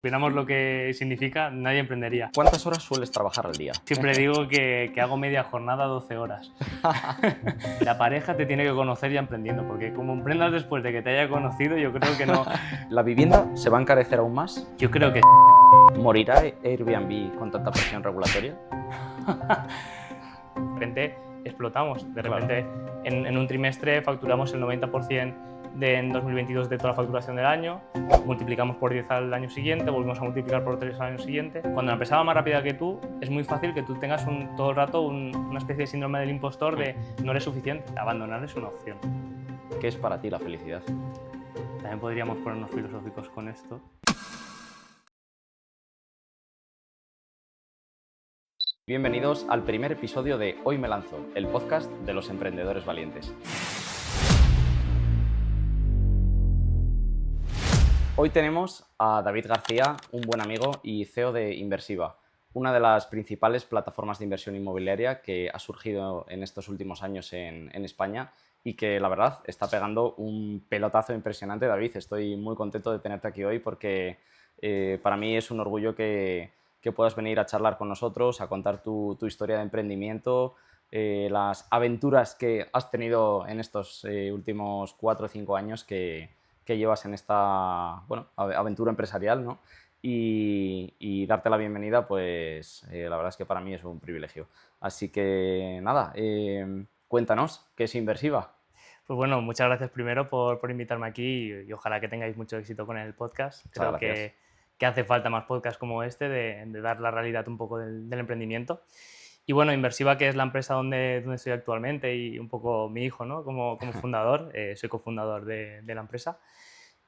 Viéramos lo que significa, nadie emprendería. ¿Cuántas horas sueles trabajar al día? Siempre digo que hago media jornada, 12 horas. La pareja te tiene que conocer ya emprendiendo, porque como emprendas después de que te haya conocido, yo creo que no. ¿La vivienda se va a encarecer aún más? Yo creo que ¿Morirá Airbnb con tanta presión regulatoria? de repente explotamos. De Claro. repente en un trimestre facturamos el 90% en 2022 de toda la facturación del año, multiplicamos por 10 al año siguiente, volvemos a multiplicar por 3 al año siguiente. Cuando la empresa va más rápida que tú, es muy fácil que tú tengas todo el rato una especie de síndrome del impostor de no eres suficiente. Abandonar es una opción. ¿Qué es para ti la felicidad? También podríamos ponernos filosóficos con esto. Bienvenidos al primer episodio de Hoy me lanzo, el podcast de los emprendedores valientes. Hoy tenemos a David García, un buen amigo y CEO de Inversiva, una de las principales plataformas de inversión inmobiliaria que ha surgido en estos últimos años en España y que la verdad está pegando un pelotazo impresionante. David, estoy muy contento de tenerte aquí hoy porque para mí es un orgullo que puedas venir a charlar con nosotros, a contar tu historia de emprendimiento, las aventuras que has tenido en estos últimos 4 o 5 años que llevas en esta aventura empresarial, ¿no? Y darte la bienvenida, pues la verdad es que para mí es un privilegio. Así que nada, cuéntanos, ¿qué es Inversiva? Pues bueno, muchas gracias primero por invitarme aquí y ojalá que tengáis mucho éxito con el podcast. Muchas Creo gracias. que hace falta más podcasts como este de dar la realidad un poco del emprendimiento. Y bueno, Inversiva, que es la empresa donde estoy actualmente y un poco mi hijo, ¿no? Como fundador, soy cofundador de la empresa.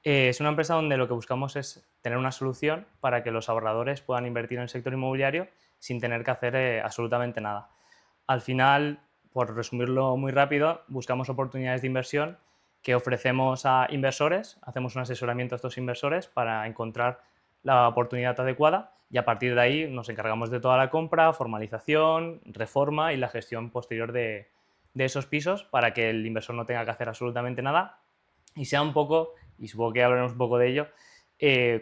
Es una empresa donde lo que buscamos es tener una solución para que los ahorradores puedan invertir en el sector inmobiliario sin tener que hacer absolutamente nada. Al final, por resumirlo muy rápido, buscamos oportunidades de inversión que ofrecemos a inversores, hacemos un asesoramiento a estos inversores para encontrar la oportunidad adecuada y a partir de ahí nos encargamos de toda la compra, formalización, reforma y la gestión posterior de esos pisos para que el inversor no tenga que hacer absolutamente nada y sea un poco, y supongo que hablaremos un poco de ello,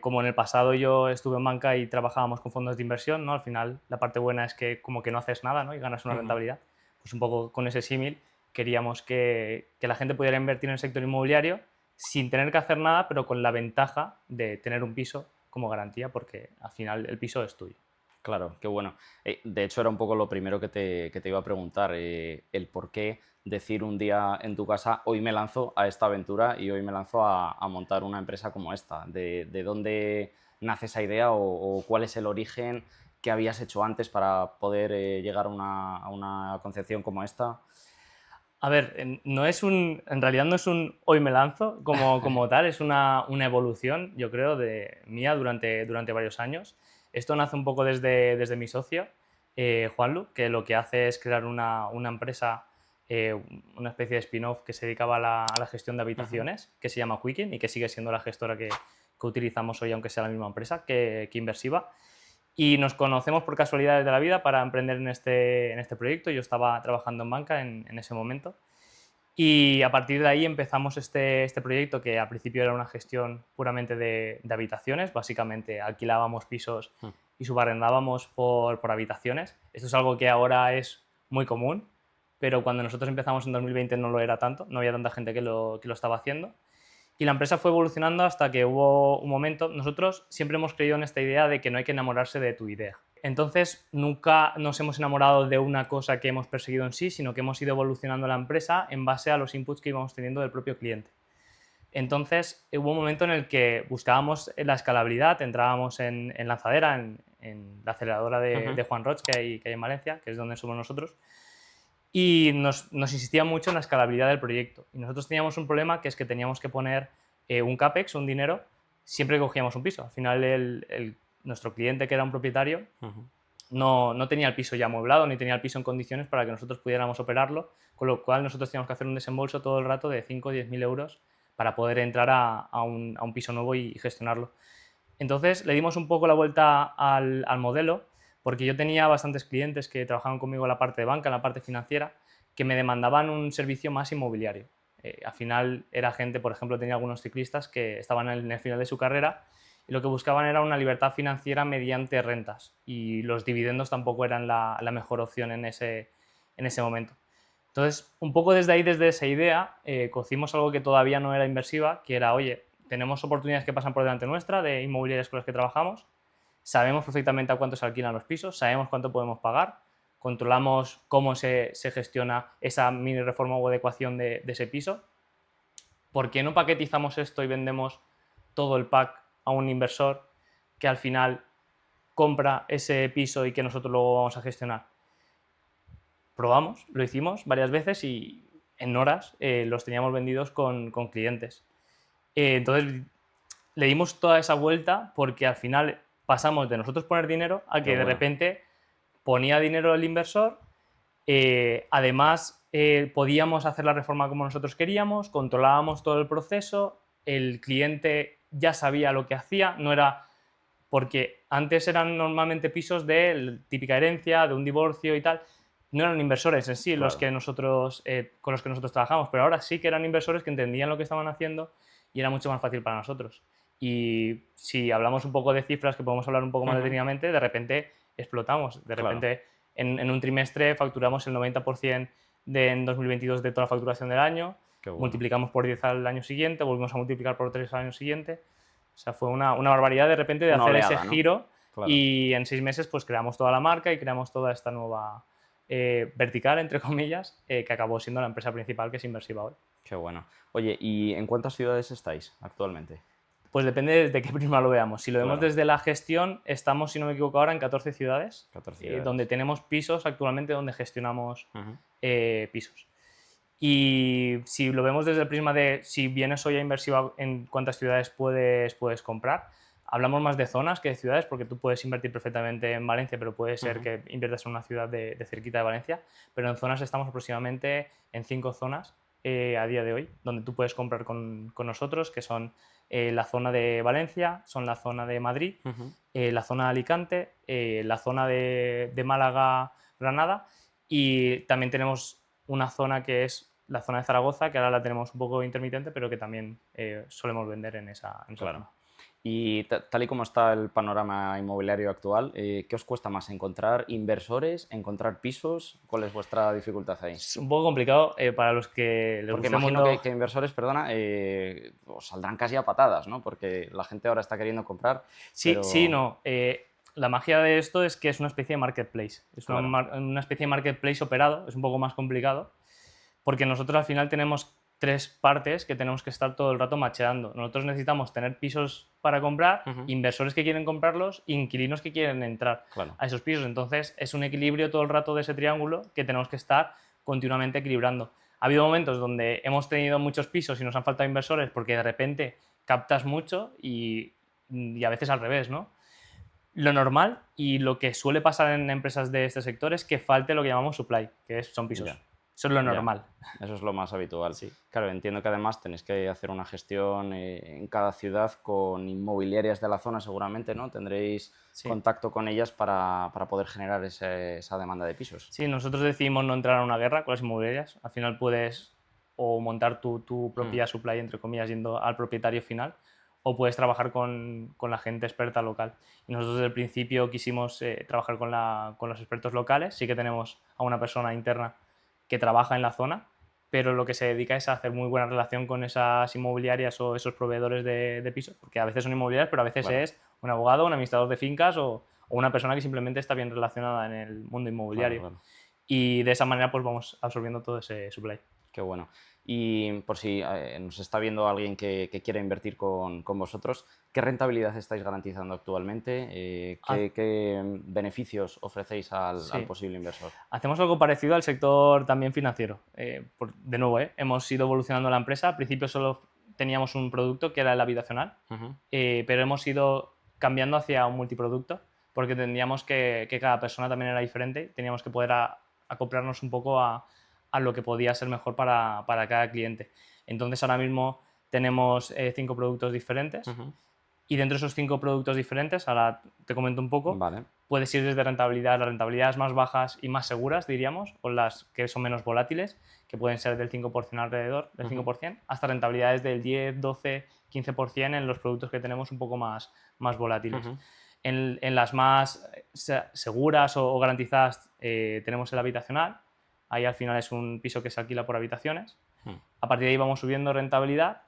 como en el pasado yo estuve en banca y trabajábamos con fondos de inversión, ¿no? Al final la parte buena es que como que no haces nada, ¿no? Y ganas una rentabilidad. Pues un poco con ese símil queríamos que la gente pudiera invertir en el sector inmobiliario sin tener que hacer nada, pero con la ventaja de tener un piso como garantía, porque al final el piso es tuyo. Claro, qué bueno. De hecho, era un poco lo primero que te iba a preguntar, el por qué decir un día en tu casa, hoy me lanzo a esta aventura y hoy me lanzo a montar una empresa como esta. ¿De dónde nace esa idea o cuál es el origen que habías hecho antes para poder llegar a una concepción como esta? A ver, en realidad no es un hoy me lanzo como tal, es una evolución, yo creo, mía durante varios años. Esto nace un poco desde mi socio, Juanlu, que lo que hace es crear una empresa, una especie de spin-off que se dedicaba a la gestión de habitaciones, que se llama Quicken y que sigue siendo la gestora que utilizamos hoy, aunque sea la misma empresa que Inversiva. Y nos conocemos por casualidades de la vida para emprender en este proyecto. Yo estaba trabajando en banca en ese momento. Y a partir de ahí empezamos este proyecto que al principio era una gestión puramente de habitaciones. Básicamente alquilábamos pisos y subarrendábamos por habitaciones. Esto es algo que ahora es muy común, pero cuando nosotros empezamos en 2020 no lo era tanto, no había tanta gente que lo estaba haciendo. Y la empresa fue evolucionando hasta que hubo un momento. Nosotros siempre hemos creído en esta idea de que no hay que enamorarse de tu idea. Entonces, nunca nos hemos enamorado de una cosa que hemos perseguido en sí, sino que hemos ido evolucionando la empresa en base a los inputs que íbamos teniendo del propio cliente. Entonces, hubo un momento en el que buscábamos la escalabilidad, entrábamos en Lanzadera, en la aceleradora de Juan Roig que hay en Valencia, que es donde somos nosotros, y nos insistía mucho en la escalabilidad del proyecto. Y nosotros teníamos un problema que es que teníamos que poner un CAPEX, un dinero, siempre que cogíamos un piso. Al final, nuestro cliente, que era un propietario, no tenía el piso ya amueblado ni tenía el piso en condiciones para que nosotros pudiéramos operarlo, con lo cual nosotros teníamos que hacer un desembolso todo el rato de 5 o 10 mil euros para poder entrar a un piso nuevo y gestionarlo. Entonces le dimos un poco la vuelta al modelo, porque yo tenía bastantes clientes que trabajaban conmigo en la parte de banca, en la parte financiera, que me demandaban un servicio más inmobiliario. Al final era gente, por ejemplo, tenía algunos ciclistas que estaban en el final de su carrera y lo que buscaban era una libertad financiera mediante rentas y los dividendos tampoco eran la mejor opción en ese momento. Entonces, un poco desde ahí, desde esa idea, cocimos algo que todavía no era inversiva, que era, oye, tenemos oportunidades que pasan por delante nuestra de inmobiliarias con las que trabajamos, sabemos perfectamente a cuánto se alquilan los pisos, sabemos cuánto podemos pagar, controlamos cómo se gestiona esa mini reforma o adecuación de ese piso. ¿Por qué no paquetizamos esto y vendemos todo el pack a un inversor que al final compra ese piso y que nosotros luego vamos a gestionar? Probamos, lo hicimos varias veces y en horas los teníamos vendidos con clientes. Entonces le dimos toda esa vuelta porque al final pasamos de nosotros poner dinero a que de repente ponía dinero el inversor, además podíamos hacer la reforma como nosotros queríamos, controlábamos todo el proceso, el cliente ya sabía lo que hacía, no era porque antes eran normalmente pisos de típica herencia, de un divorcio y tal, no eran inversores en sí los que nosotros, con los que nosotros trabajamos, pero ahora sí que eran inversores que entendían lo que estaban haciendo y era mucho más fácil para nosotros. Y si hablamos un poco de cifras, que podemos hablar un poco más detenidamente, de repente explotamos. De repente en un trimestre facturamos el 90% en 2022 de toda la facturación del año, multiplicamos por 10 al año siguiente, volvimos a multiplicar por 3 al año siguiente. O sea, fue una barbaridad de repente de hacer ese giro, ¿no? Y en 6 meses pues creamos toda la marca y creamos toda esta nueva vertical, entre comillas, que acabó siendo la empresa principal, que es Inversiva hoy. Qué bueno. Oye, ¿y en cuántas ciudades estáis actualmente? Pues depende de qué prisma lo veamos. Si lo vemos desde la gestión, estamos, si no me equivoco ahora, en 14 ciudades, donde tenemos pisos actualmente, donde gestionamos pisos. Y si lo vemos desde el prisma de si vienes hoy a Inversiva, en cuántas ciudades puedes comprar, hablamos más de zonas que de ciudades, porque tú puedes invertir perfectamente en Valencia, pero puede ser que inviertas en una ciudad de cerquita de Valencia. Pero en zonas estamos aproximadamente en 5 zonas a día de hoy, donde tú puedes comprar con nosotros, que son la zona de Valencia, son la zona de Madrid, la zona de Alicante, la zona de Málaga, Granada, y también tenemos una zona que es la zona de Zaragoza, que ahora la tenemos un poco intermitente, pero que también solemos vender en esa zona. Y tal y como está el panorama inmobiliario actual, ¿qué os cuesta más? ¿Encontrar inversores? ¿Encontrar pisos? ¿Cuál es vuestra dificultad ahí? Es un poco complicado para los que les Porque gusta el imagino mundo... que inversores, perdona, os saldrán casi a patadas, ¿no? Porque la gente ahora está queriendo comprar. Sí, pero... sí, no. La magia de esto es que es una especie de marketplace. Es una especie de marketplace operado, es un poco más complicado, porque nosotros al final tenemos 3 partes que tenemos que estar todo el rato macheando. Nosotros necesitamos tener pisos para comprar, inversores que quieren comprarlos, inquilinos que quieren entrar a esos pisos. Entonces es un equilibrio todo el rato de ese triángulo que tenemos que estar continuamente equilibrando. Ha habido momentos donde hemos tenido muchos pisos y nos han faltado inversores porque de repente captas mucho y a veces al revés, ¿no? Lo normal y lo que suele pasar en empresas de este sector es que falte lo que llamamos supply, que son pisos. Eso es lo normal. Eso es lo más habitual. Sí. Claro, entiendo que además tenéis que hacer una gestión en cada ciudad con inmobiliarias de la zona seguramente, ¿no? Tendréis contacto con ellas para poder generar esa demanda de pisos. Sí, nosotros decidimos no entrar a una guerra con las inmobiliarias. Al final puedes o montar tu propia supply, entre comillas, yendo al propietario final, o puedes trabajar con la gente experta local. Y nosotros desde el principio quisimos trabajar con los expertos locales. Sí que tenemos a una persona interna que trabaja en la zona, pero lo que se dedica es a hacer muy buena relación con esas inmobiliarias o esos proveedores de pisos, porque a veces son inmobiliarias, pero a veces es un abogado, un administrador de fincas o una persona que simplemente está bien relacionada en el mundo inmobiliario. Y de esa manera pues vamos absorbiendo todo ese supply. Qué bueno. Y por si nos está viendo alguien que quiera invertir con vosotros, ¿qué rentabilidad estáis garantizando actualmente? ¿Qué beneficios ofrecéis al posible inversor? Hacemos algo parecido al sector también financiero. De nuevo, hemos ido evolucionando la empresa. Al principio solo teníamos un producto que era el habitacional, pero hemos ido cambiando hacia un multiproducto porque entendíamos que cada persona también era diferente. Teníamos que poder acoplarnos un poco a lo que podía ser mejor para cada cliente. Entonces ahora mismo tenemos 5 productos diferentes Y dentro de esos 5 productos diferentes, ahora te comento un poco, Vale. puedes ir desde rentabilidad, las rentabilidades más bajas y más seguras, diríamos, o las que son menos volátiles, que pueden ser del 5% alrededor, del 5%, hasta rentabilidades del 10, 12, 15% en los productos que tenemos un poco más volátiles. En las más seguras o garantizadas tenemos el habitacional. Ahí al final es un piso que se alquila por habitaciones. A partir de ahí vamos subiendo rentabilidad.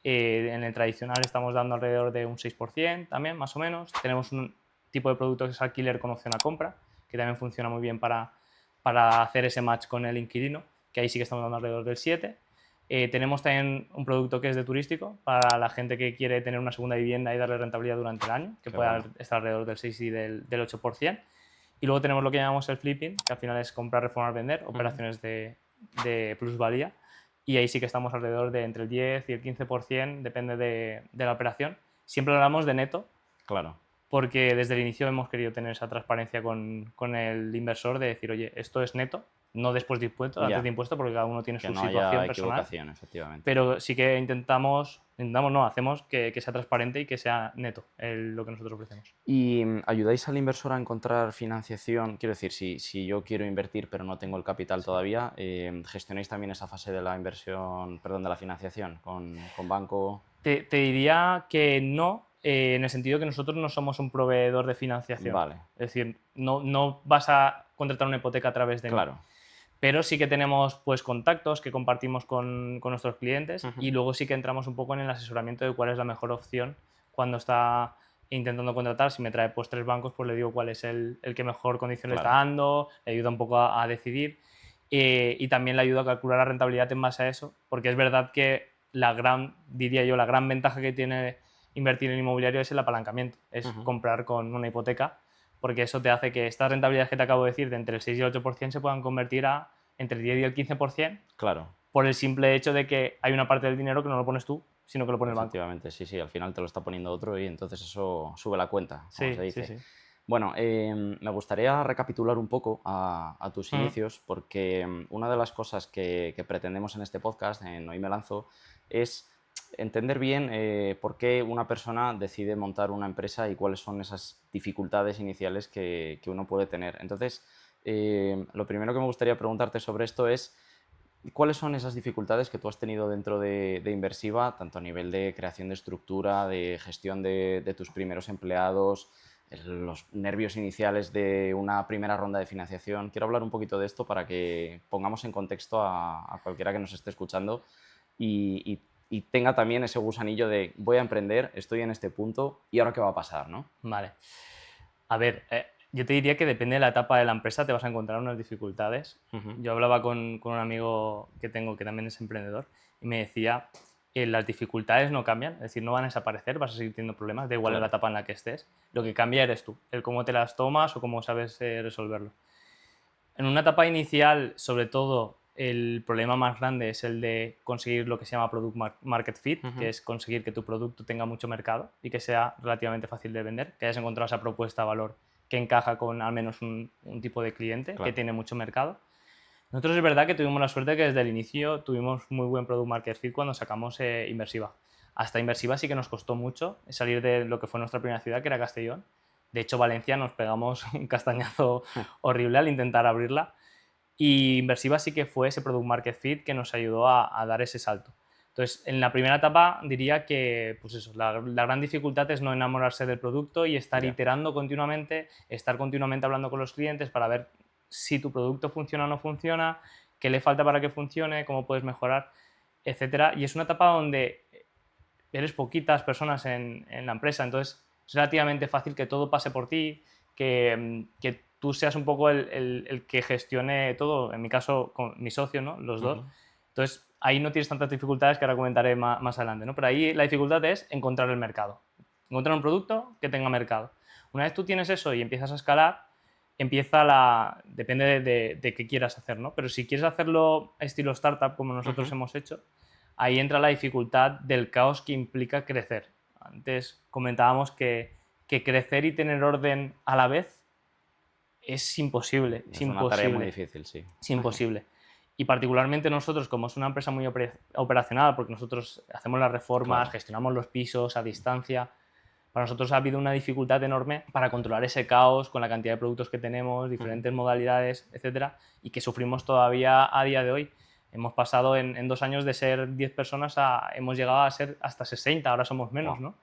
En el tradicional estamos dando alrededor de un 6% también, más o menos. Tenemos un tipo de producto que es alquiler con opción a compra, que también funciona muy bien para hacer ese match con el inquilino, que ahí sí que estamos dando alrededor del 7%. Tenemos también un producto que es de turístico, para la gente que quiere tener una segunda vivienda y darle rentabilidad durante el año, que puede estar alrededor del 6 y del 8%. Y luego tenemos lo que llamamos el flipping, que al final es comprar, reformar, vender, operaciones de plusvalía. Y ahí sí que estamos alrededor de entre el 10 y el 15%, depende de la operación. Siempre hablamos de neto, Claro. porque desde el inicio hemos querido tener esa transparencia con el inversor de decir, oye, esto es neto, no después de impuestos, antes de impuestos, porque cada uno tiene Que su no situación haya personal. equivocación, efectivamente. Pero sí que hacemos que sea transparente y que sea neto lo que nosotros ofrecemos. ¿Y ayudáis al inversor a encontrar financiación? Quiero decir, si yo quiero invertir pero no tengo el capital todavía, ¿gestionáis también esa fase de la inversión, perdón, de la financiación con banco? Te diría que no, en el sentido que nosotros no somos un proveedor de financiación. Vale. Es decir, no vas a contratar una hipoteca a través de mí. Claro. Pero sí que tenemos pues, contactos que compartimos con nuestros clientes y luego sí que entramos un poco en el asesoramiento de cuál es la mejor opción cuando está intentando contratar. Si me trae pues, 3 bancos, pues le digo cuál es el que mejor condición le está dando, le ayuda un poco a decidir y también le ayuda a calcular la rentabilidad en base a eso, porque es verdad que la gran ventaja que tiene invertir en inmobiliario es el apalancamiento, es comprar con una hipoteca, porque eso te hace que estas rentabilidades que te acabo de decir de entre el 6 y el 8% se puedan convertir a entre el 10 y el 15%, Claro. por el simple hecho de que hay una parte del dinero que no lo pones tú, sino que lo pone el banco. Efectivamente, sí, al final te lo está poniendo otro y entonces eso sube la cuenta, como se dice. Sí. Bueno, me gustaría recapitular un poco a tus inicios, porque una de las cosas que pretendemos en este podcast, en Hoy Me Lanzo, es entender bien por qué una persona decide montar una empresa y cuáles son esas dificultades iniciales que uno puede tener. Entonces, lo primero que me gustaría preguntarte sobre esto es ¿cuáles son esas dificultades que tú has tenido dentro de Inversiva, tanto a nivel de creación de estructura, de gestión de tus primeros empleados, los nervios iniciales de una primera ronda de financiación? Quiero hablar un poquito de esto para que pongamos en contexto a cualquiera que nos esté escuchando y tenga también ese gusanillo de voy a emprender, estoy en este punto y ahora qué va a pasar, ¿no? Vale. A ver, yo te diría que depende de la etapa de la empresa, te vas a encontrar unas dificultades. Yo hablaba con un amigo que tengo que también es emprendedor y me decía que las dificultades no cambian, es decir, no van a desaparecer, vas a seguir teniendo problemas, da igual en la etapa en la que estés. Lo que cambia eres tú, el cómo te las tomas o cómo sabes resolverlo. En una etapa inicial, sobre todo, el problema más grande es el de conseguir lo que se llama Product Market Fit, que es conseguir que tu producto tenga mucho mercado y que sea relativamente fácil de vender, que hayas encontrado esa propuesta de valor que encaja con al menos un tipo de cliente que tiene mucho mercado. Nosotros es verdad que tuvimos la suerte que desde el inicio tuvimos muy buen Product Market Fit cuando sacamos Inversiva. Hasta Inversiva sí que nos costó mucho salir de lo que fue nuestra primera ciudad, que era Castellón. De hecho, Valencia nos pegamos un castañazo horrible al intentar abrirla. Y Inversiva sí que fue ese Product Market Fit que nos ayudó a dar ese salto. Entonces, en la primera etapa diría que pues eso, la gran dificultad es no enamorarse del producto y estar iterando continuamente, estar continuamente hablando con los clientes para ver si tu producto funciona o no funciona, qué le falta para que funcione, cómo puedes mejorar, etc. Y es una etapa donde eres poquitas personas en la empresa, entonces es relativamente fácil que todo pase por ti, que tú seas un poco el que gestione todo, en mi caso con mi socio, ¿no? Los dos. Entonces ahí no tienes tantas dificultades que ahora comentaré más adelante, ¿no? Pero ahí la dificultad es encontrar el mercado, encontrar un producto que tenga mercado. Una vez tú tienes eso y empiezas a escalar, depende de qué quieras hacer, ¿no? Pero si quieres hacerlo estilo startup como nosotros hemos hecho, ahí entra la dificultad del caos que implica crecer. Antes comentábamos que crecer y tener orden a la vez es imposible. Es una tarea muy difícil, sí. Es imposible. Y particularmente nosotros, como es una empresa muy operacional, porque nosotros hacemos las reformas, gestionamos los pisos a distancia, para nosotros ha habido una dificultad enorme para controlar ese caos con la cantidad de productos que tenemos, diferentes modalidades, etcétera, y que sufrimos todavía a día de hoy. Hemos pasado en 2 años de ser 10 personas hemos llegado a ser hasta 60, ahora somos menos, ¿no?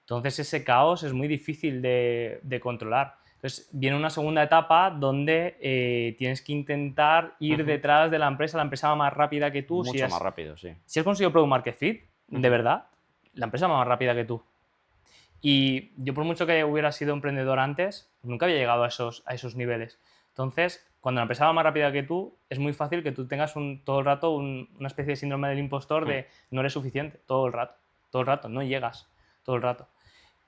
Entonces ese caos es muy difícil de controlar. Entonces viene una segunda etapa donde tienes que intentar ir detrás de la empresa va más rápida que tú. Mucho más rápido, sí. Si has conseguido Product Market Fit, de verdad, la empresa va más rápida que tú. Y yo, por mucho que hubiera sido emprendedor antes, nunca había llegado a esos niveles. Entonces, cuando la empresa va más rápida que tú, es muy fácil que tú tengas todo el rato una especie de síndrome del impostor de no eres suficiente, todo el rato, no llegas, todo el rato.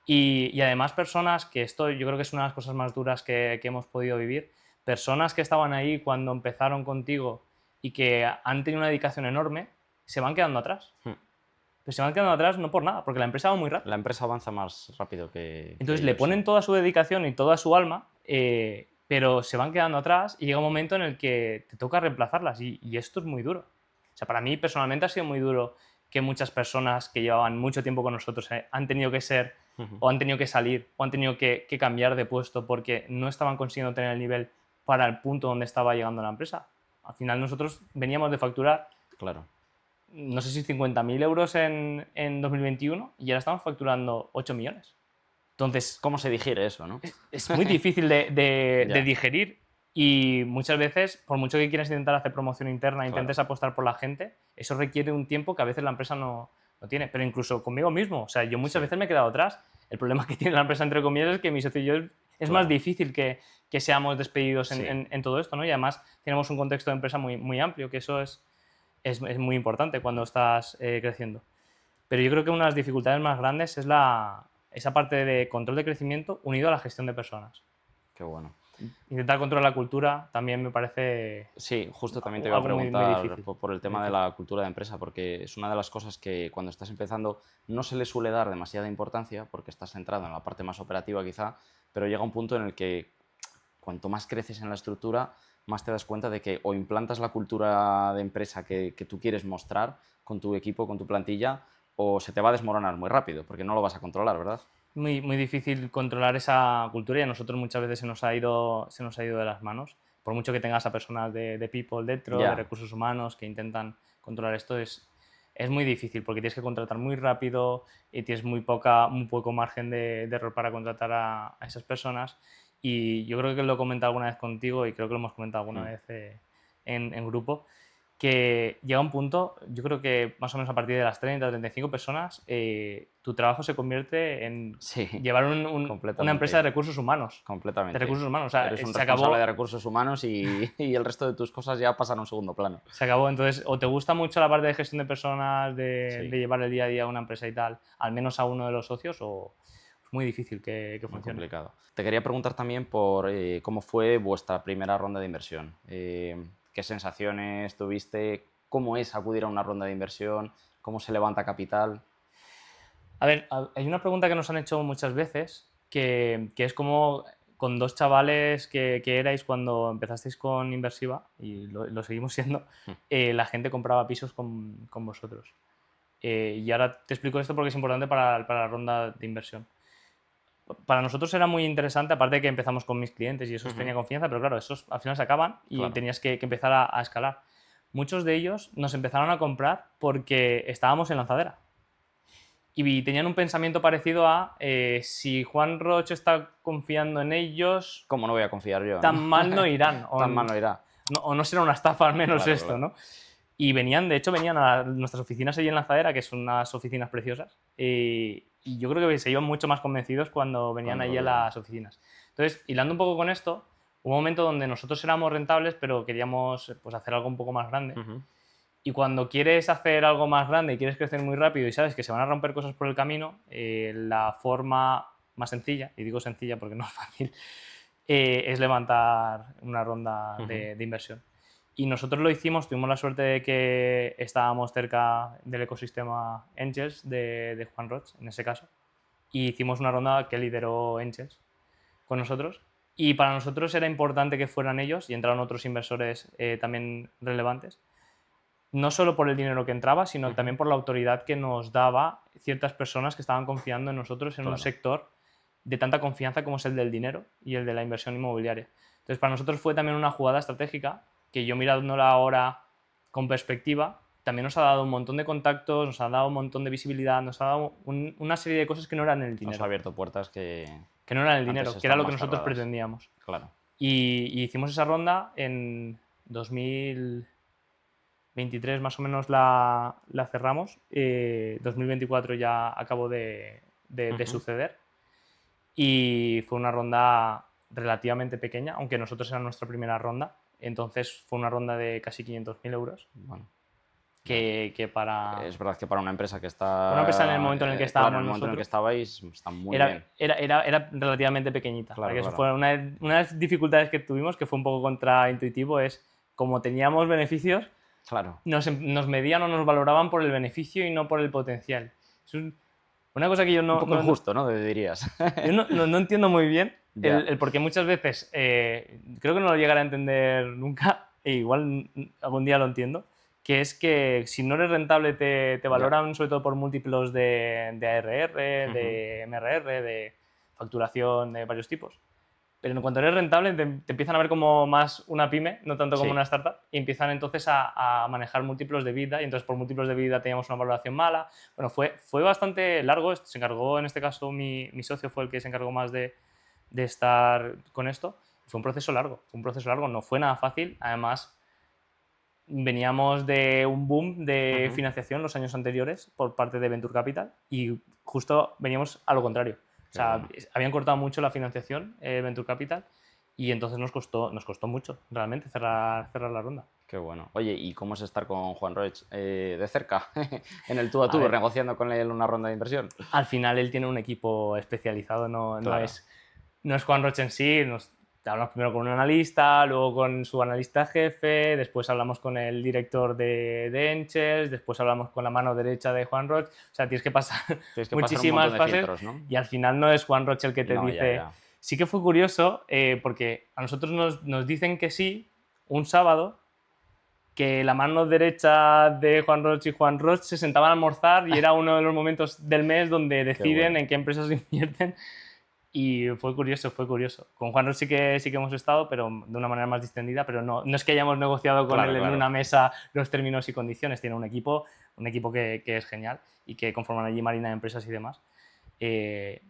Y además personas, que esto yo creo que es una de las cosas más duras que hemos podido vivir, personas que estaban ahí cuando empezaron contigo y que han tenido una dedicación enorme, se van quedando atrás. Pero se van quedando atrás no por nada, porque la empresa va muy rápido. La empresa avanza más rápido que Entonces que le ellos, ponen sí. toda su dedicación y toda su alma, pero se van quedando atrás y llega un momento en el que te toca reemplazarlas y esto es muy duro. O sea, para mí personalmente ha sido muy duro que muchas personas que llevaban mucho tiempo con nosotros han tenido que ser o han tenido que salir o han tenido que cambiar de puesto porque no estaban consiguiendo tener el nivel para el punto donde estaba llegando la empresa. Al final nosotros veníamos de facturar, Claro. no sé si 50.000 euros en 2021 y ahora estamos facturando 8 millones. Entonces, ¿Cómo se digiere eso, no? es muy difícil de Ya. digerir y muchas veces, por mucho que quieras intentar hacer promoción interna, intentes apostar por la gente, eso requiere un tiempo que a veces la empresa no tiene. Pero incluso conmigo mismo, o sea, yo muchas veces me he quedado atrás. El problema que tiene la empresa, entre comillas, es que mi socio y yo es más difícil que seamos despedidos en todo esto, ¿no? Y además tenemos un contexto de empresa muy amplio, que eso es muy importante cuando estás creciendo. Pero yo creo que una de las dificultades más grandes es esa parte de control de crecimiento unido a la gestión de personas. Qué bueno. Intentar controlar la cultura también me parece Sí, justo también te iba a algo muy preguntar difícil. por el tema de la cultura de empresa, porque es una de las cosas que cuando estás empezando no se le suele dar demasiada importancia, porque estás centrado en la parte más operativa quizá, pero llega un punto en el que cuanto más creces en la estructura, más te das cuenta de que o implantas la cultura de empresa que tú quieres mostrar con tu equipo, con tu plantilla, o se te va a desmoronar muy rápido, porque no lo vas a controlar, ¿verdad? Muy difícil controlar esa cultura y a nosotros muchas veces se nos ha ido de las manos. Por mucho que tengas a personas de people dentro, Ya. de recursos humanos que intentan controlar esto, es muy difícil porque tienes que contratar muy rápido y tienes muy poco margen de error para contratar a esas personas. Y yo creo que lo he comentado alguna vez contigo y creo que lo hemos comentado alguna vez en grupo, que llega un punto, yo creo que más o menos a partir de las 30 o 35 personas, tu trabajo se convierte en Sí, llevar una empresa de recursos humanos. completamente. De recursos humanos. O sea, Eres un se responsable acabó, de recursos humanos y el resto de tus cosas ya pasan a un segundo plano. se acabó. Entonces, o te gusta mucho la parte de gestión de personas, de Sí. llevar el día a día a una empresa y tal, al menos a uno de los socios, o es muy difícil que Muy funcione. complicado. Te quería preguntar también por cómo fue vuestra primera ronda de inversión. ¿Qué sensaciones tuviste? ¿Cómo es acudir a una ronda de inversión? ¿Cómo se levanta capital? A ver, hay una pregunta que nos han hecho muchas veces, que es como con dos chavales que erais cuando empezasteis con Inversiva, y lo seguimos siendo, la gente compraba pisos con vosotros. Y ahora te explico esto porque es importante para la ronda de inversión. Para nosotros era muy interesante, aparte de que empezamos con mis clientes y esos tenía confianza, pero claro, esos al final se acaban y Claro. tenías que empezar a escalar. Muchos de ellos nos empezaron a comprar porque estábamos en lanzadera. Y tenían un pensamiento parecido a si Juan Roche está confiando en ellos, ¿Cómo no voy a confiar yo? tan mal no irán. Tan mal no irá. O no será una estafa al menos Claro, esto, claro. ¿no? Y de hecho venían a nuestras oficinas allí en Lanzadera, que son unas oficinas preciosas, y yo creo que se iban mucho más convencidos cuando venían Cuando allí a lo veían. las oficinas. Entonces, hilando un poco con esto, hubo un momento donde nosotros éramos rentables, pero queríamos pues, hacer algo un poco más grande. Y cuando quieres hacer algo más grande y quieres crecer muy rápido y sabes que se van a romper cosas por el camino, la forma más sencilla, y digo sencilla porque no es fácil, es levantar una ronda de inversión. Y nosotros lo hicimos, tuvimos la suerte de que estábamos cerca del ecosistema Angels de Juan Roch, en ese caso, y hicimos una ronda que lideró Angels con nosotros. Y para nosotros era importante que fueran ellos y entraron otros inversores también relevantes, no solo por el dinero que entraba, sino Ujú. también por la autoridad que nos daba ciertas personas que estaban confiando en nosotros en un Claro. sector de tanta confianza como es el del dinero y el de la inversión inmobiliaria. Entonces, para nosotros fue también una jugada estratégica que yo mirándola ahora con perspectiva, también nos ha dado un montón de contactos, nos ha dado un montón de visibilidad, nos ha dado una serie de cosas que no eran el Os ha dinero, abierto puertas que no eran el antes dinero, que era estaban lo que más nosotros cerradas. pretendíamos. Claro. Y hicimos esa ronda en 2023 más o menos la cerramos. 2024 ya acabó de Ujú. suceder y fue una ronda relativamente pequeña, aunque nosotros era nuestra primera ronda. Entonces fue una ronda de casi 500.000 euros, Bueno, ya. que para Es verdad que para una empresa que una empresa en el está, momento en el que claro, en estábamos el momento en el que nosotros, estabais, está muy era, bien. era, era, era relativamente pequeñita. Claro, Que eso claro. fue una de las dificultades que tuvimos, que fue un poco contraintuitivo, es como teníamos beneficios, Claro. nos medían o nos valoraban por el beneficio y no por el potencial. Es una cosa que yo Un no, poco no, no, injusto, ¿no? Dirías. yo no entiendo muy bien Ya. el por qué muchas veces, creo que no lo llegaré a entender nunca, e igual algún día lo entiendo, que es que si no eres rentable te Ya. valoran sobre todo por múltiplos de ARR, Ujú. de MRR, de facturación de varios tipos. Pero en cuanto eres rentable te empiezan a ver como más una pyme, no tanto como Sí. una startup, y empiezan entonces a manejar múltiplos de vida, y entonces por múltiplos de vida teníamos una valoración mala. Bueno, fue bastante largo, se encargó en este caso mi socio, fue el que se encargó más de estar con esto. Fue un proceso largo, no fue nada fácil, además veníamos de un boom de Ujú. financiación los años anteriores por parte de Venture Capital y justo veníamos a lo contrario. O Qué sea, bueno. habían cortado mucho la financiación Venture Capital y entonces nos costó mucho realmente cerrar la ronda. Qué bueno. Oye, ¿y cómo es estar con Juan Roig de cerca, en el tú a A tú, ver, negociando con él una ronda de inversión? al final él tiene un equipo especializado, Claro. no es Juan Roche en sí, nos hablamos primero con un analista, luego con su analista jefe, después hablamos con el director de Enches, después hablamos con la mano derecha de Juan Roche, o sea, tienes que pasar Tienes que pasar un montón muchísimas de fases filtros, ¿no? y al final no es Juan Roche el que te No, ya, dice... ya. Sí que fue curioso porque a nosotros nos dicen que sí un sábado, que la mano derecha de Juan Roche y Juan Roche se sentaban a almorzar y era uno de los momentos del mes donde Qué deciden bueno. en qué empresas invierten y fue curioso, fue curioso. Con Juan Roche sí que hemos estado, pero de una manera más distendida, pero no es que hayamos negociado con Claro, él en claro. una mesa los términos y condiciones, tiene un equipo que es genial y que conforman allí Marina de Empresas y demás. eh,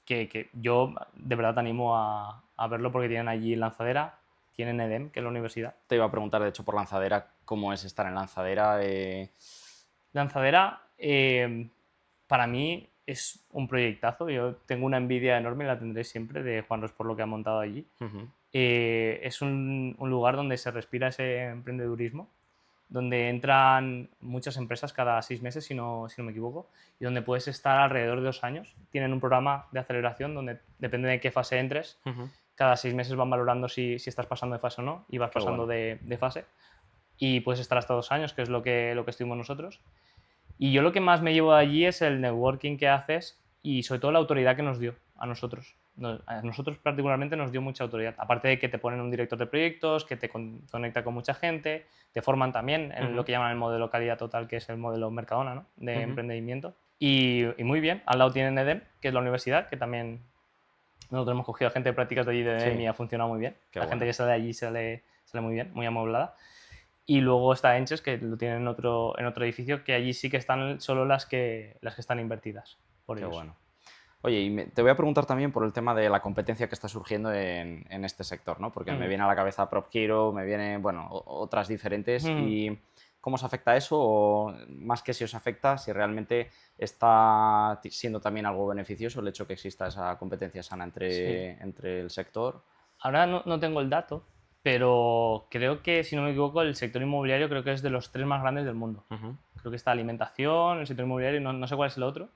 que yo de verdad te animo a verlo porque tienen allí Lanzadera, tienen EDEM, que es la universidad. Te iba a preguntar, de hecho, por Lanzadera, ¿cómo es estar en Lanzadera? Lanzadera, para mí es un proyectazo. Yo tengo una envidia enorme, la tendré siempre, de Juan Ros por lo que ha montado allí. Ujú. Es un lugar donde se respira ese emprendedurismo, donde entran muchas empresas cada 6 meses, si no me equivoco, y donde puedes estar alrededor de 2 años. Tienen un programa de aceleración donde, depende de qué fase entres, Ujú. cada 6 meses van valorando si estás pasando de fase o no, y vas Qué pasando bueno. de fase. Y puedes estar hasta 2 años, que es lo que estuvimos nosotros. Y yo lo que más me llevo de allí es el networking que haces y sobre todo la autoridad que nos dio a nosotros. A nosotros particularmente nos dio mucha autoridad. Aparte de que te ponen un director de proyectos, que te conecta con mucha gente, te forman también en lo Ujú. que llaman el modelo calidad total, que es el modelo Mercadona, ¿no? De Ujú. emprendimiento. Y muy bien, al lado tienen EDEM, que es la universidad, que también nosotros hemos cogido a gente de prácticas de allí de EDEM y Sí, ha funcionado muy bien. qué La gente bueno. que sale de allí sale muy bien, muy amueblada. Y luego está Enches, que lo tienen en otro edificio, que allí sí que están solo las que están invertidas por Qué ellos. bueno. Oye, y te voy a preguntar también por el tema de la competencia que está surgiendo en este sector, ¿no? Porque me Mm, viene a la cabeza Prop Hero, me vienen, bueno, otras diferentes. mm, ¿Y cómo os afecta eso? O más que si os afecta, si realmente está siendo también algo beneficioso el hecho que exista esa competencia sana sí. entre el sector. Ahora no tengo el dato, pero creo que, si no me equivoco, el sector inmobiliario creo que es de los tres más grandes del mundo. Ujú. Creo que está alimentación, el sector inmobiliario, no sé cuál es el otro,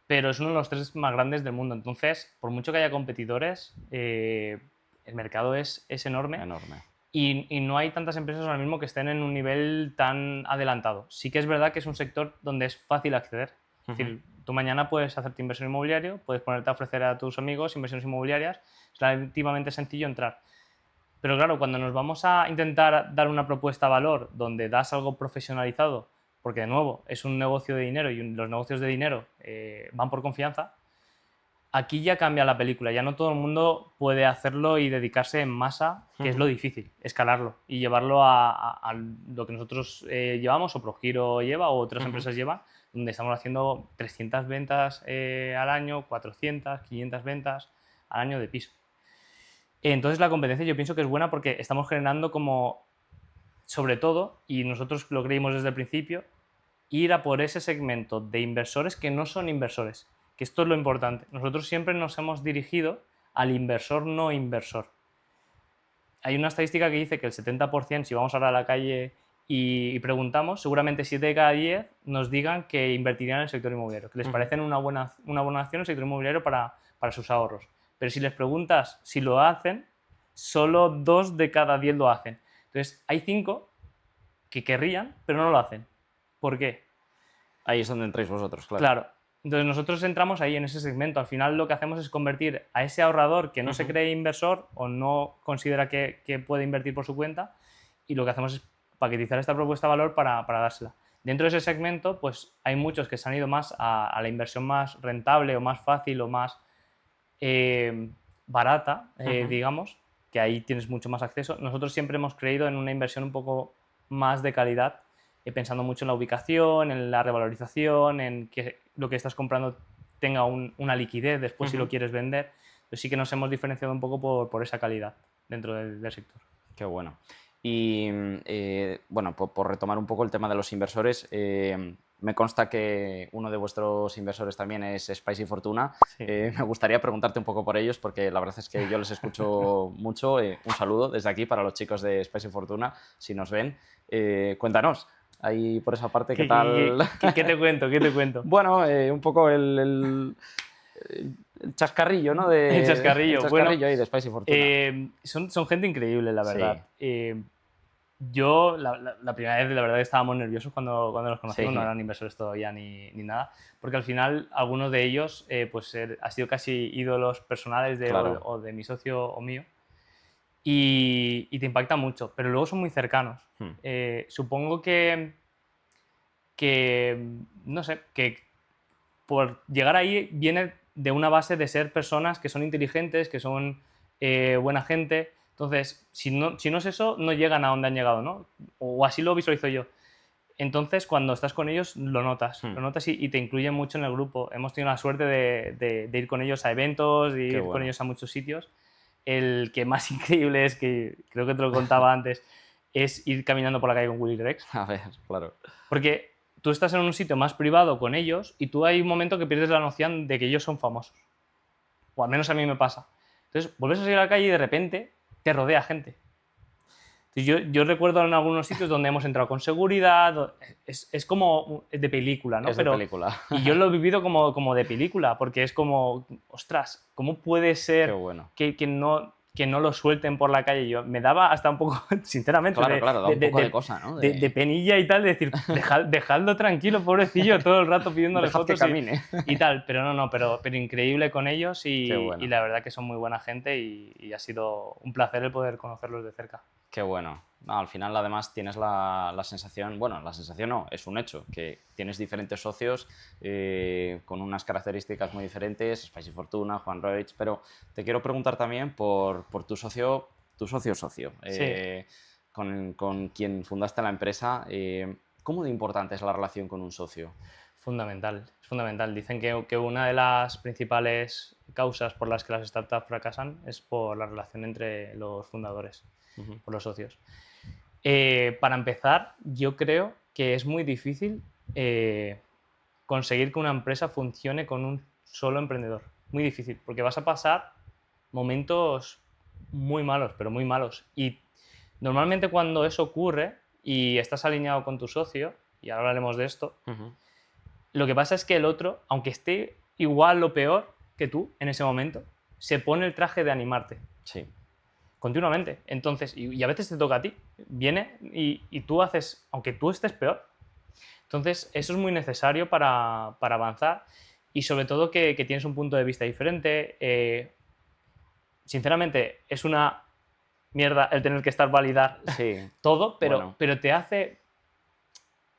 pero es uno de los tres más grandes del mundo. Entonces, por mucho que haya competidores, el mercado es enorme. Enorme. Y no hay tantas empresas ahora mismo que estén en un nivel tan adelantado. Sí que es verdad que es un sector donde es fácil acceder. Es Ujú. decir, tú mañana puedes hacerte inversión inmobiliario, puedes ponerte a ofrecer a tus amigos inversiones inmobiliarias, es relativamente sencillo entrar. Pero claro, cuando nos vamos a intentar dar una propuesta de valor donde das algo profesionalizado, porque de nuevo es un negocio de dinero y los negocios de dinero van por confianza, aquí ya cambia la película. Ya no todo el mundo puede hacerlo y dedicarse en masa, que es lo difícil, escalarlo y llevarlo a lo que nosotros llevamos, o ProGiro lleva, o otras empresas llevan, donde estamos haciendo 300 ventas al año, 400, 500 ventas al año de piso. Entonces la competencia yo pienso que es buena porque estamos generando como, sobre todo, y nosotros lo creímos desde el principio, ir a por ese segmento de inversores que no son inversores, que esto es lo importante. Nosotros siempre nos hemos dirigido al inversor no inversor. Hay una estadística que dice que el 70%, si vamos ahora a la calle y preguntamos, seguramente 7 de cada 10 nos digan que invertirían en el sector inmobiliario, que les parece una buena acción el sector inmobiliario para sus ahorros. Pero si les preguntas si lo hacen, solo 2 de cada 10 lo hacen. Entonces, hay 5 que querrían, pero no lo hacen. ¿Por qué? Ahí es donde entráis vosotros, claro. Claro. Entonces, nosotros entramos ahí en ese segmento. Al final, lo que hacemos es convertir a ese ahorrador que no se cree inversor o no considera que puede invertir por su cuenta, y lo que hacemos es paquetizar esta propuesta de valor para dársela. Dentro de ese segmento, pues hay muchos que se han ido más a la inversión más rentable o más fácil o más barata, digamos, que ahí tienes mucho más acceso. Nosotros siempre hemos creído en una inversión un poco más de calidad, pensando mucho en la ubicación, en la revalorización, en que lo que estás comprando tenga una liquidez después si lo quieres vender. Entonces sí que nos hemos diferenciado un poco por esa calidad dentro del sector. Qué bueno. Y bueno, por retomar un poco el tema de los inversores, me consta que uno de vuestros inversores también es Spicy Fortuna. Sí. Me gustaría preguntarte un poco por ellos, porque la verdad es que yo les escucho mucho. Un saludo desde aquí para los chicos de Spicy Fortuna, si nos ven. Cuéntanos, ahí por esa parte, ¿qué tal? ¿Qué te cuento? ¿Qué te cuento? Bueno, un poco el chascarrillo, ¿no? El chascarrillo. El chascarrillo bueno, ahí de Spicy Fortuna. Son gente increíble, la verdad. Sí. Yo, la primera vez, la verdad, que estábamos nerviosos cuando los conocimos, Sí. no eran inversores todavía ni nada, porque al final algunos de ellos pues ha sido casi ídolos personales Claro. o de mi socio o mío, y te impacta mucho, pero luego son muy cercanos. Supongo que, no sé, que por llegar ahí viene de una base de ser personas que son inteligentes, que son buena gente. Entonces, si no es eso, no llegan a donde han llegado, ¿no? O así lo visualizo yo. Entonces, cuando estás con ellos, lo notas y te incluyen mucho en el grupo. Hemos tenido la suerte de ir con ellos a eventos, de ir con ellos a muchos sitios. El que más increíble es, que creo que te lo contaba antes, es ir caminando por la calle con Willy Rex. A ver, claro. Porque tú estás en un sitio más privado con ellos y tú hay un momento que pierdes la noción de que ellos son famosos. O al menos a mí me pasa. Entonces, vuelves a salir a la calle y de repente te rodea gente. Entonces, yo recuerdo en algunos sitios donde hemos entrado con seguridad, es como de película, ¿no? Es de película. Y yo lo he vivido como de película, porque es como, ostras, ¿cómo puede ser que no lo suelten por la calle? Yo me daba hasta un poco, sinceramente, Claro, da un poco de cosa, ¿no? De penilla y tal, de decir, dejadlo tranquilo, pobrecillo, todo el rato pidiéndole Dejad fotos que camine. y tal. Pero pero increíble con ellos y la verdad que son muy buena gente y ha sido un placer el poder conocerlos de cerca. Qué bueno. No, al final, además, tienes la sensación, bueno, la sensación no, es un hecho, que tienes diferentes socios con unas características muy diferentes, Spicy Fortuna, Juan Roig, pero te quiero preguntar también por tu socio, Sí. con quien fundaste la empresa. ¿Cómo de importante es la relación con un socio? Fundamental, es fundamental. Dicen que una de las principales causas por las que las startups fracasan es por la relación entre los fundadores, por los socios. Para empezar, yo creo que es muy difícil conseguir que una empresa funcione con un solo emprendedor. Muy difícil, porque vas a pasar momentos muy malos, pero muy malos. Y normalmente cuando eso ocurre y estás alineado con tu socio, y ahora hablaremos de esto, lo que pasa es que el otro, aunque esté igual o peor que tú en ese momento, se pone el traje de animarte. Sí. Continuamente. Entonces, y a veces te toca a ti. Viene y tú haces, aunque tú estés peor. Entonces, eso es muy necesario para avanzar y sobre todo que tienes un punto de vista diferente. Sinceramente, es una mierda el tener que estar validar Sí, todo, bueno, pero te hace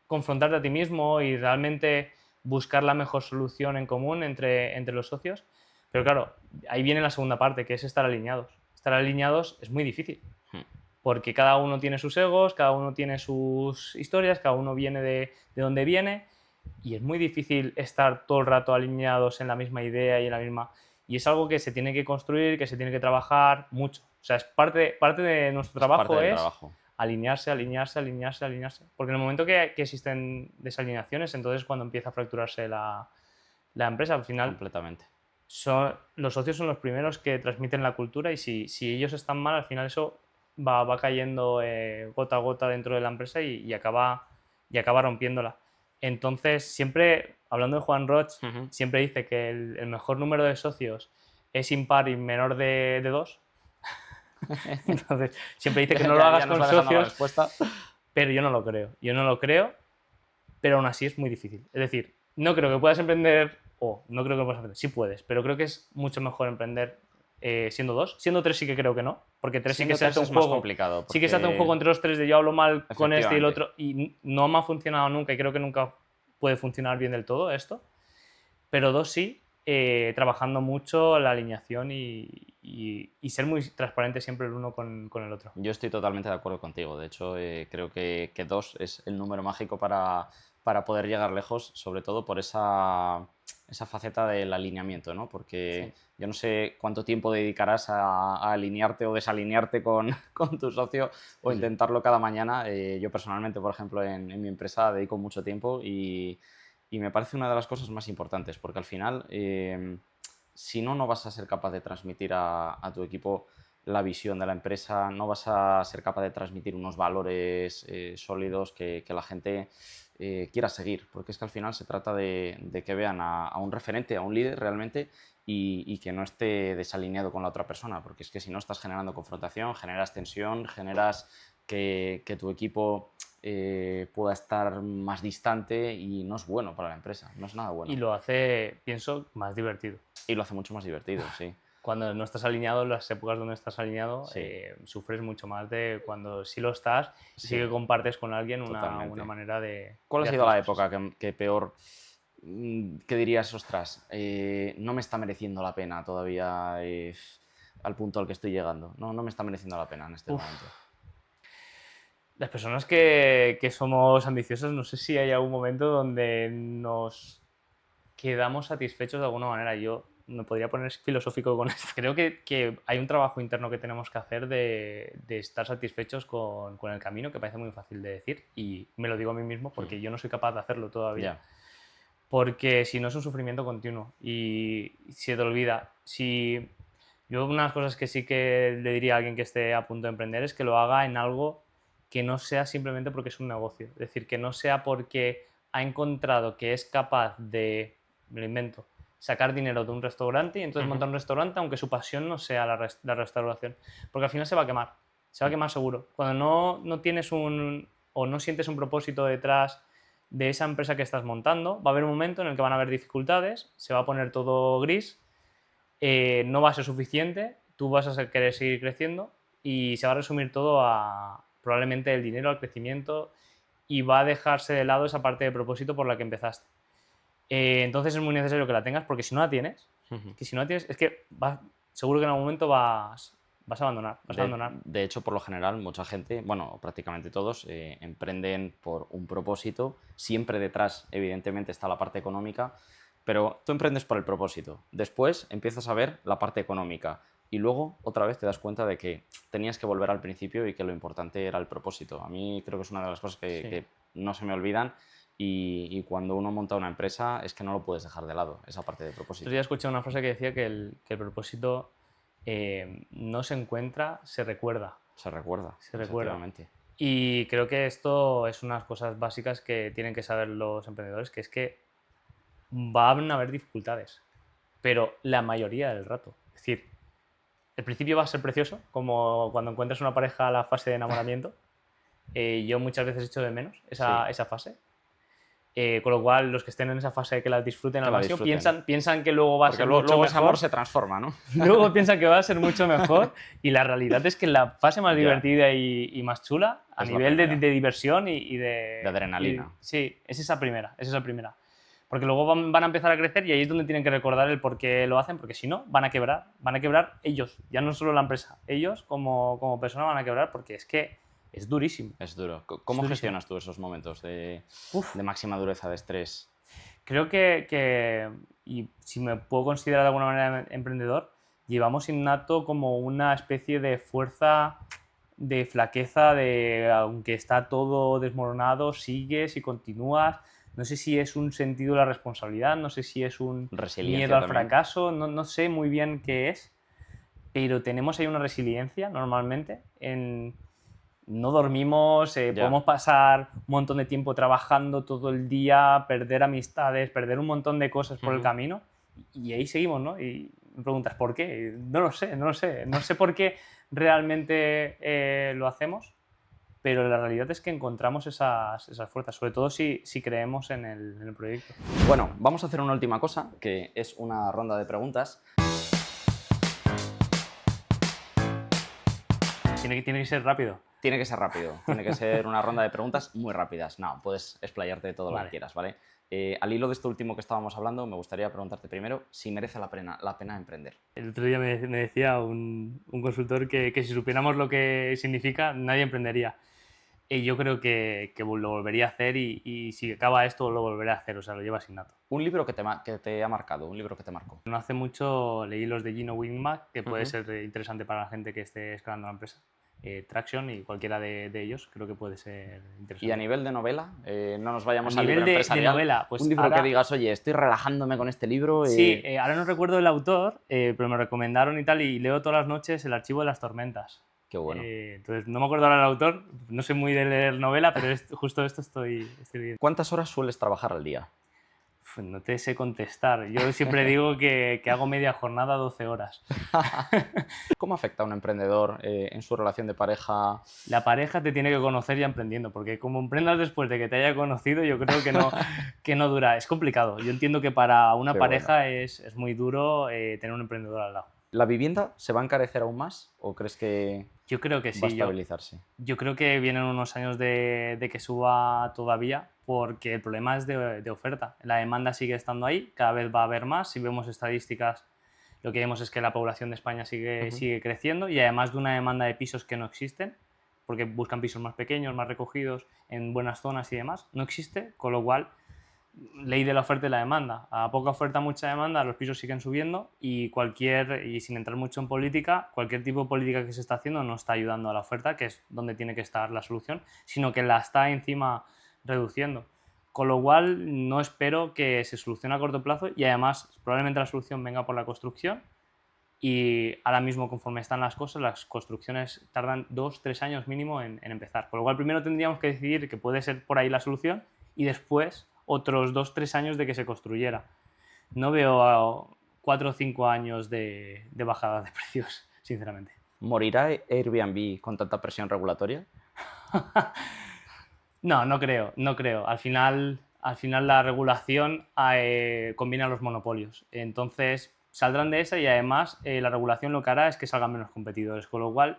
confrontarte a ti mismo y realmente buscar la mejor solución en común entre los socios. Pero claro, ahí viene la segunda parte, que es estar alineados. Estar alineados es muy difícil, hmm, porque cada uno tiene sus egos, cada uno tiene sus historias, cada uno viene de donde viene, y es muy difícil estar todo el rato alineados en la misma idea y en la misma... Y es algo que se tiene que construir, que se tiene que trabajar mucho. O sea, es parte de nuestro es parte trabajo del es trabajo. alinearse, alinearse, alinearse, alinearse. Porque en el momento que existen desalineaciones, entonces es cuando empieza a fracturarse la empresa. Al final, Completamente. los socios son los primeros que transmiten la cultura y si ellos están mal, al final eso va cayendo gota a gota dentro de la empresa y acaba rompiéndola. Entonces, siempre, hablando de Juan Roch, Ujú. siempre dice que el mejor número de socios es impar y menor de 2. Entonces, siempre dice que no lo Ya hagas nos con va dejando la socios, respuesta. pero yo no lo creo. Yo no lo creo, pero aún así es muy difícil. Es decir, no creo que puedas emprender, o no creo que puedas emprender, sí puedes, pero creo que es mucho mejor emprender siendo 2. Siendo 3 sí que creo que no, porque 3 sí que Siendo se hace tres un es más juego. complicado Sí que se hace un juego porque, entre los tres de yo hablo mal con este y el efectivamente, otro y no me ha funcionado nunca y creo que nunca puede funcionar bien del todo esto. Pero 2 sí, trabajando mucho la alineación y ser muy transparente siempre el uno con el otro. yo estoy totalmente de acuerdo contigo. De hecho, creo que 2 es el número mágico para poder llegar lejos, sobre todo por esa faceta del alineamiento, ¿no? Porque Sí, yo no sé cuánto tiempo dedicarás a alinearte o desalinearte con, con tu socio o sí, sí. intentarlo cada mañana. Yo personalmente, por ejemplo, en mi empresa dedico mucho tiempo y me parece una de las cosas más importantes, porque al final, si no, no vas a ser capaz de transmitir a tu equipo la visión de la empresa, no vas a ser capaz de transmitir unos valores sólidos que la gente quiera seguir, porque es que al final se trata de que vean a un referente, a un líder realmente y que no esté desalineado con la otra persona, porque es que si no estás generando confrontación, generas tensión, generas que tu equipo pueda estar más distante y no es bueno para la empresa, no es nada Y bueno. lo hace, pienso, más divertido. Y lo hace mucho más divertido, sí. Cuando no estás alineado, en las épocas donde estás alineado, Sí, sufres mucho más de cuando sí lo estás y sí sí, que compartes con alguien una totalmente. manera de, ¿Cuál ha de sido hacer las la cosas. época que peor, que dirías, ostras, no me está mereciendo la pena todavía al punto al que estoy llegando? No, no me está mereciendo la pena en este Uf, momento. las personas que somos ambiciosas, no sé si hay algún momento donde nos quedamos satisfechos de alguna manera. Yo me podría poner filosófico con esto. Creo que hay un trabajo interno que tenemos que hacer de estar satisfechos con el camino, que parece muy fácil de decir, y me lo digo a mí mismo Hmm. porque yo no soy capaz de hacerlo todavía. Ya, Porque si no es un sufrimiento continuo y se te olvida. Si yo una de las cosas que sí que le diría a alguien que esté a punto de emprender es que lo haga en algo que no sea simplemente porque es un negocio. Es decir, que no sea porque ha encontrado que es capaz de, me lo invento, sacar dinero de un restaurante y entonces Ujú. montar un restaurante aunque su pasión no sea la restauración. Porque al final se va a quemar. Se va a Hmm. quemar seguro. Cuando no tienes o no sientes un propósito detrás de esa empresa que estás montando, va a haber un momento en el que van a haber dificultades, se va a poner todo gris, no va a ser suficiente, tú vas a querer seguir creciendo y se va a resumir todo a probablemente el dinero, al crecimiento y va a dejarse de lado esa parte de propósito por la que empezaste. Entonces es muy necesario que la tengas porque si no la tienes, Ujú. es que seguro que en algún momento vas a abandonar, vas a De, abandonar. de hecho, por lo general, mucha gente, bueno, prácticamente todos, emprenden por un propósito. Siempre detrás, evidentemente, está la parte económica, pero tú emprendes por el propósito. Después empiezas a ver la parte económica y luego otra vez te das cuenta de que tenías que volver al principio y que lo importante era el propósito. A mí creo que es una de las cosas Sí. que no se me olvidan y cuando uno monta una empresa es que no lo puedes dejar de lado, esa parte de Otro propósito. día escuché una frase que decía que el propósito no se encuentra, se recuerda. Se recuerda, Se recuerda. efectivamente. Y creo que esto es unas cosas básicas que tienen que saber los emprendedores, que es que van a haber dificultades, pero la mayoría del rato. Es decir, el principio va a ser precioso, como cuando encuentras una pareja a la fase de enamoramiento. Yo muchas veces echo de menos Sí, esa fase, Con lo cual, los que estén en esa fase de que la disfruten Que al la máximo disfruten. piensan que luego va a Porque ser mucho luego ese mejor. amor se transforma, ¿no? Luego piensan que va a ser mucho mejor y la realidad es que la fase más Ya. divertida y más chula, a Es la nivel de primera. diversión y de... De adrenalina. sí, es esa primera, es esa primera. Porque luego van a empezar a crecer y ahí es donde tienen que recordar el por qué lo hacen, porque si no, van a quebrar ellos, ya no solo la empresa, ellos como persona van a quebrar porque es que es durísimo. Es duro. Es ¿Cómo durísimo. gestionas tú esos momentos de Uf. máxima dureza, de estrés? Creo y si me puedo considerar de alguna manera emprendedor, llevamos innato como una especie de fuerza, de flaqueza, de aunque está todo desmoronado, sigues y continúas. No sé si es un sentido de la responsabilidad, no sé si es un Resiliencia miedo al también. fracaso, no sé muy bien qué es, pero tenemos ahí una resiliencia normalmente no dormimos, Ya. podemos pasar un montón de tiempo trabajando todo el día, perder amistades, perder un montón de cosas por el camino y ahí seguimos, ¿no? Y me preguntas, ¿por qué? No lo sé, no sé por qué realmente lo hacemos, pero la realidad es que encontramos esas fuerzas, sobre todo si creemos en el proyecto. Bueno, vamos a hacer una última cosa, que es una ronda de preguntas. Tiene que ser rápido. Tiene que ser rápido, tiene que ser una ronda de preguntas muy rápidas. No, puedes explayarte de todo lo Vale. que quieras, ¿vale? Al hilo de esto último que estábamos hablando, me gustaría preguntarte primero si merece la pena emprender. El otro día me decía un consultor que si supiéramos lo que significa, nadie emprendería. Y yo creo que lo volvería a hacer y si acaba esto lo volveré a hacer, o sea, lo llevas innato. Un libro que te ha marcado, un libro que te marcó. No hace mucho leí los de Gino Wickman, que puede Ujú. ser interesante para la gente que esté escalando la empresa. Traction y cualquiera de ellos creo que puede ser interesante. Y a nivel de novela, no nos vayamos A al nivel libro de empresarial. novela, pues un libro ahora- que digas, oye, estoy relajándome con este libro. Sí, ahora no recuerdo el autor, pero me recomendaron y tal, y leo todas las noches El archivo de las tormentas. Qué bueno. Entonces, no me acuerdo ahora el autor, no soy muy de leer novela, pero justo esto estoy leyendo. ¿Cuántas horas sueles trabajar al día? No te sé contestar. Yo siempre digo que hago media jornada 12 horas. ¿Cómo afecta a un emprendedor en su relación de pareja? La pareja te tiene que conocer ya emprendiendo, porque como emprendas después de que te haya conocido, yo creo que no dura. Es complicado. Yo entiendo que para una Qué pareja es muy duro tener un emprendedor al lado. ¿La vivienda se va a encarecer aún más o crees que Yo creo que va a sí. estabilizarse? Yo creo que vienen unos años de que suba todavía, porque el problema es de oferta. La demanda sigue estando ahí, cada vez va a haber más. Si vemos estadísticas, lo que vemos es que la población de España sigue creciendo y además de una demanda de pisos que no existen, porque buscan pisos más pequeños, más recogidos, en buenas zonas y demás, no existe, con lo cual, ley de la oferta y la demanda. A poca oferta, mucha demanda, los pisos siguen subiendo y sin entrar mucho en política, cualquier tipo de política que se está haciendo no está ayudando a la oferta, que es donde tiene que estar la solución, sino que la está encima reduciendo. Con lo cual, no espero que se solucione a corto plazo y además probablemente la solución venga por la construcción y ahora mismo conforme están las cosas, las construcciones tardan 2-3 años mínimo en empezar. Con lo cual, primero tendríamos que decidir que puede ser por ahí la solución y después otros 2-3 años de que se construyera. No veo 4 o 5 años de bajada de precios, sinceramente. ¿Morirá Airbnb con tanta presión regulatoria? No creo. Al final la regulación combina los monopolios. Entonces saldrán de esa y además la regulación lo que hará es que salgan menos competidores. Con lo cual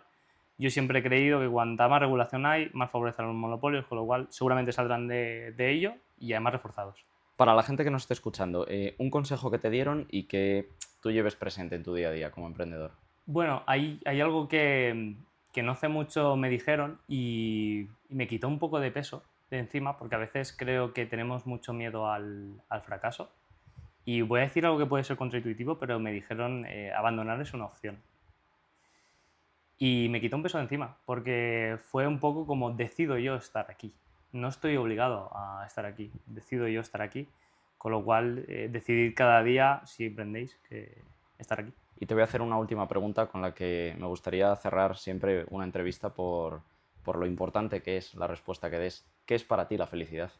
yo siempre he creído que cuanta más regulación hay, más favorecen los monopolios, con lo cual seguramente saldrán de ello y además reforzados. Para la gente que nos esté escuchando, un consejo que te dieron y que tú lleves presente en tu día a día como emprendedor. Bueno, hay algo que no hace mucho me dijeron y me quitó un poco de peso de encima, porque a veces creo que tenemos mucho miedo al fracaso. Y voy a decir algo que puede ser contraintuitivo, pero me dijeron abandonar es una opción. Y me quitó un peso de encima, porque fue un poco como decido yo estar aquí. No estoy obligado a estar aquí, decido yo estar aquí. Con lo cual, decidid cada día, si emprendéis, que estar aquí. Y te voy a hacer una última pregunta con la que me gustaría cerrar siempre una entrevista por lo importante que es la respuesta que des. ¿Qué es para ti la felicidad?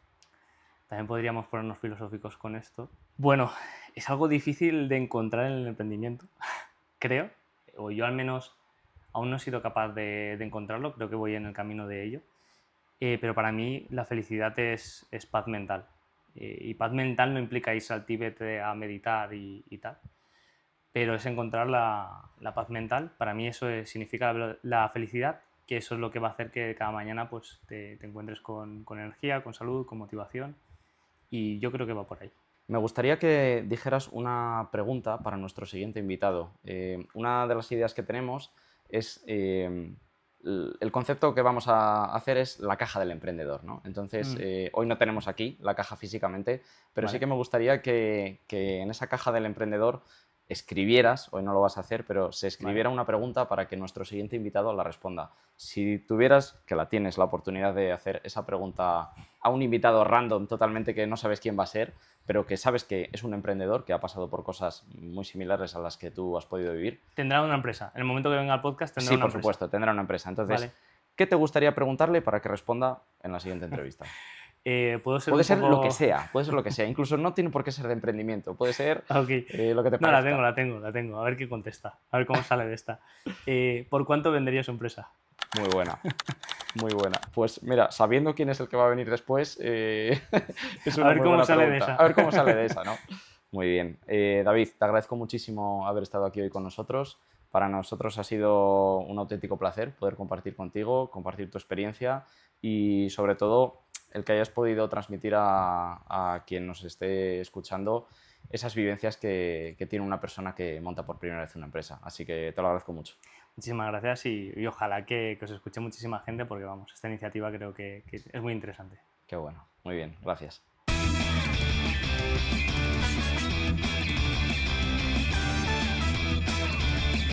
También podríamos ponernos filosóficos con esto. Bueno, es algo difícil de encontrar en el emprendimiento, creo, o yo al menos aún no he sido capaz de encontrarlo, creo que voy en el camino de ello. Pero para mí la felicidad es paz mental. Y paz mental no implica irse al Tíbet a meditar y tal, pero es encontrar la paz mental. Para mí eso significa la felicidad, que eso es lo que va a hacer que cada mañana pues, te encuentres con energía, con salud, con motivación, y yo creo que va por ahí. Me gustaría que dijeras una pregunta para nuestro siguiente invitado. Una de las ideas que tenemos es, el concepto que vamos a hacer es la caja del emprendedor, ¿no? Entonces, hoy no tenemos aquí la caja físicamente, pero Vale. sí que me gustaría que en esa caja del emprendedor escribieras, hoy no lo vas a hacer, pero se escribiera una pregunta para que nuestro siguiente invitado la responda. Si tuvieras, que la tienes, la oportunidad de hacer esa pregunta a un invitado random totalmente que no sabes quién va a ser, pero que sabes que es un emprendedor que ha pasado por cosas muy similares a las que tú has podido vivir. Tendrá una empresa. En el momento que venga al podcast tendrá Sí, una por empresa. supuesto, tendrá una empresa. Entonces, Vale. ¿qué te gustaría preguntarle para que responda en la siguiente entrevista? Puede ser lo que sea, puede ser lo que sea. Incluso no tiene por qué ser de emprendimiento, puede ser Okay. lo que te No, parezca. la tengo. A ver qué contesta. A ver cómo sale de esta. ¿Por cuánto vendería su empresa? Muy buena, muy buena. Pues mira, sabiendo quién es el que va a venir después, es una A ver muy cómo buena sale de pregunta. esa. A ver cómo sale de esa, ¿no? Muy bien. David, te agradezco muchísimo haber estado aquí hoy con nosotros. Para nosotros ha sido un auténtico placer poder compartir contigo, compartir tu experiencia y sobre todo el que hayas podido transmitir a quien nos esté escuchando esas vivencias que tiene una persona que monta por primera vez una empresa. Así que te lo agradezco mucho. Muchísimas gracias y ojalá que os escuche muchísima gente porque, vamos, esta iniciativa creo que es muy interesante. Qué bueno. Muy bien. Gracias.